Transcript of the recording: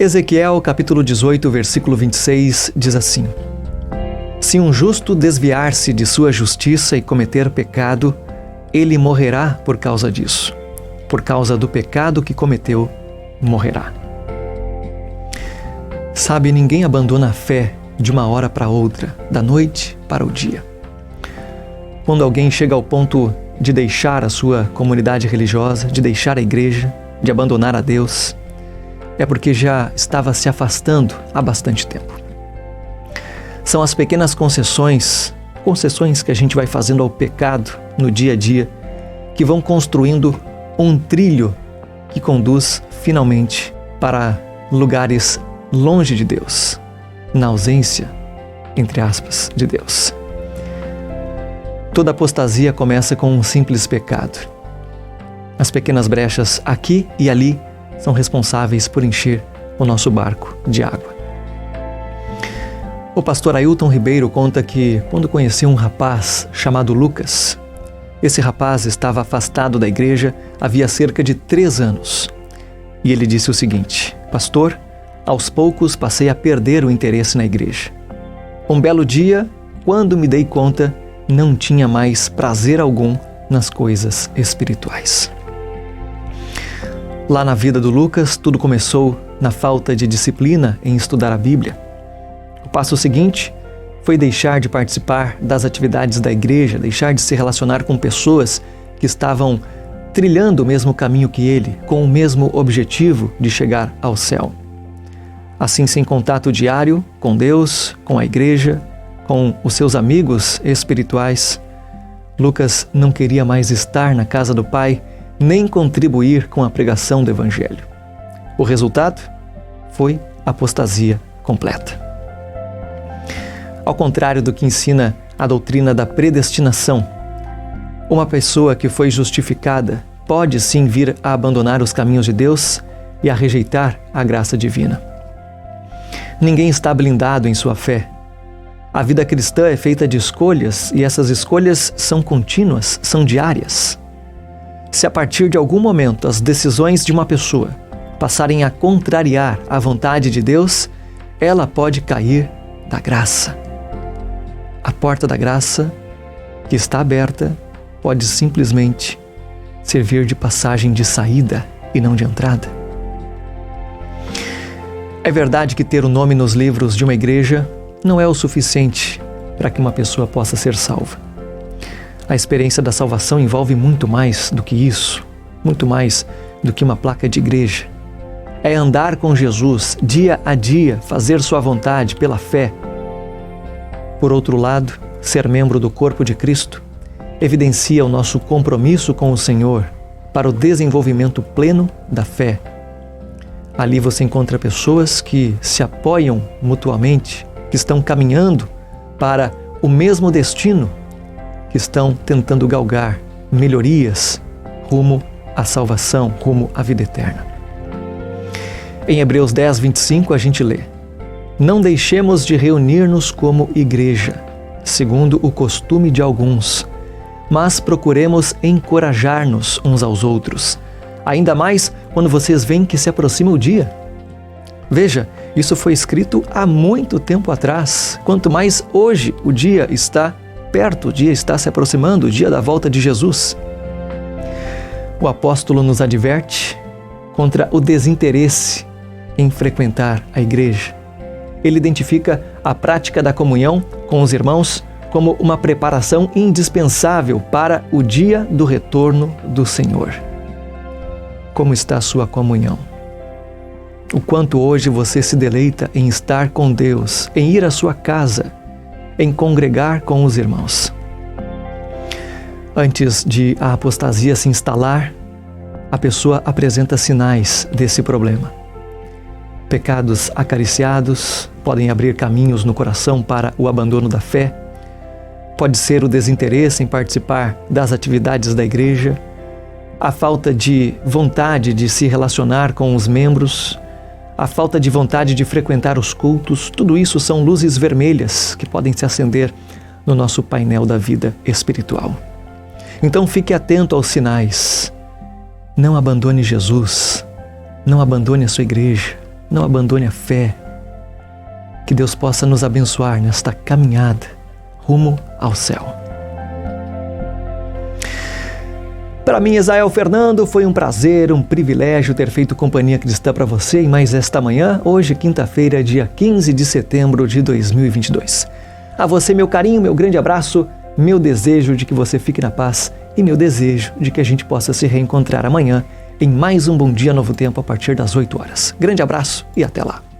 Ezequiel, capítulo 18, versículo 26, diz assim: Se um justo desviar-se de sua justiça e cometer pecado, ele morrerá por causa disso. Por causa do pecado que cometeu, morrerá. Sabe, ninguém abandona a fé de uma hora para outra, da noite para o dia. Quando alguém chega ao ponto de deixar a sua comunidade religiosa, de deixar a igreja, de abandonar a Deus, é porque já estava se afastando há bastante tempo. São as pequenas concessões que a gente vai fazendo ao pecado no dia a dia, que vão construindo um trilho que conduz finalmente para lugares longe de Deus, na ausência, entre aspas, de Deus. Toda apostasia começa com um simples pecado. As pequenas brechas aqui e ali são responsáveis por encher o nosso barco de água. O pastor Ailton Ribeiro conta que, quando conheceu um rapaz chamado Lucas, esse rapaz estava afastado da igreja havia cerca de 3 anos. E ele disse o seguinte: Pastor, aos poucos passei a perder o interesse na igreja. Um belo dia, quando me dei conta, não tinha mais prazer algum nas coisas espirituais. Lá na vida do Lucas, tudo começou na falta de disciplina em estudar a Bíblia. O passo seguinte foi deixar de participar das atividades da igreja, deixar de se relacionar com pessoas que estavam trilhando o mesmo caminho que ele, com o mesmo objetivo de chegar ao céu. Assim, sem contato diário com Deus, com a igreja, com os seus amigos espirituais, Lucas não queria mais estar na casa do Pai, nem contribuir com a pregação do Evangelho. O resultado foi apostasia completa. Ao contrário do que ensina a doutrina da predestinação, uma pessoa que foi justificada pode sim vir a abandonar os caminhos de Deus e a rejeitar a graça divina. Ninguém está blindado em sua fé. A vida cristã é feita de escolhas e essas escolhas são contínuas, são diárias. Se a partir de algum momento as decisões de uma pessoa passarem a contrariar a vontade de Deus, ela pode cair da graça. A porta da graça, que está aberta, pode simplesmente servir de passagem de saída e não de entrada. É verdade que ter o nome nos livros de uma igreja não é o suficiente para que uma pessoa possa ser salva. A experiência da salvação envolve muito mais do que isso, muito mais do que uma placa de igreja. É andar com Jesus dia a dia, fazer sua vontade pela fé. Por outro lado, ser membro do corpo de Cristo evidencia o nosso compromisso com o Senhor para o desenvolvimento pleno da fé. Ali você encontra pessoas que se apoiam mutuamente, que estão caminhando para o mesmo destino, que estão tentando galgar melhorias rumo à salvação, rumo à vida eterna. Em Hebreus 10, 25, a gente lê: Não deixemos de reunir-nos como igreja, segundo o costume de alguns, mas procuremos encorajar-nos uns aos outros, ainda mais quando vocês veem que se aproxima o dia. Veja, isso foi escrito há muito tempo atrás, quanto mais hoje o dia está perto, o dia está se aproximando, o dia da volta de Jesus. O apóstolo nos adverte contra o desinteresse em frequentar a igreja. Ele identifica a prática da comunhão com os irmãos como uma preparação indispensável para o dia do retorno do Senhor. Como está a sua comunhão? O quanto hoje você se deleita em estar com Deus, em ir à sua casa, em congregar com os irmãos. Antes de a apostasia se instalar, a pessoa apresenta sinais desse problema. Pecados acariciados podem abrir caminhos no coração para o abandono da fé. Pode ser o desinteresse em participar das atividades da igreja, a falta de vontade de se relacionar com os membros, a falta de vontade de frequentar os cultos. Tudo isso são luzes vermelhas que podem se acender no nosso painel da vida espiritual. Então fique atento aos sinais. Não abandone Jesus, não abandone a sua igreja, Não abandone a fé. Que Deus possa nos abençoar nesta caminhada rumo ao céu. Para mim, Israel Fernando, foi um prazer, um privilégio ter feito companhia cristã para você em mais esta manhã, hoje, quinta-feira, dia 15 de setembro de 2022. A você, meu carinho, meu grande abraço, meu desejo de que você fique na paz e meu desejo de que a gente possa se reencontrar amanhã em mais um Bom Dia Novo Tempo a partir das 8 horas. Grande abraço e até lá.